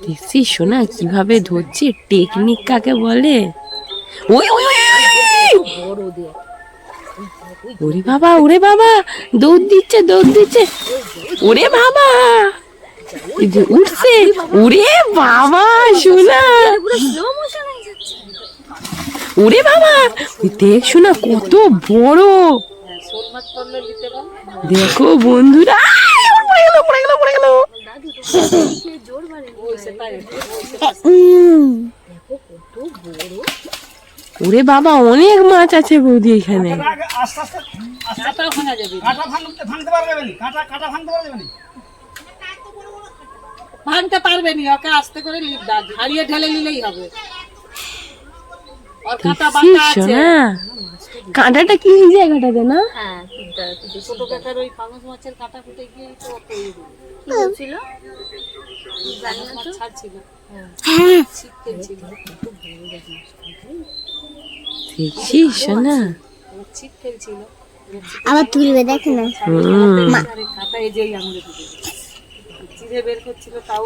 দেখছি সোনা কিভাবে ধরছি, টেকনিক কাকে বলে। ওই ওই ওরে বাবা, ওরে বাবা, দৌড় দিচ্ছে দৌড় দিচ্ছে, ওরে বাবা উঠছে, ওরে বাবা সোনা, ওরে বাবা দেখ সোনা কত বড়, দেখো বন্ধুরা, ওরে বাবা অনেক মাছ আছে বৌদি এখানে। ভাঙতে পারবে নি, ওকে আস্তে করে হারিয়ে ঢেলে নিলেই হবে। কাঁটাটা কি জায়গাটাতে না, ছোট কাঁটার ওই পাঙাশ মাছের কাঁটা ফুটে গিয়ে ছাড়ছিল, দেখছিস সোনা, ছিপ ফেলছিল, আবার তুলবে দেখে না কাঁটা এই যে চিড়ে বের করছিল তাও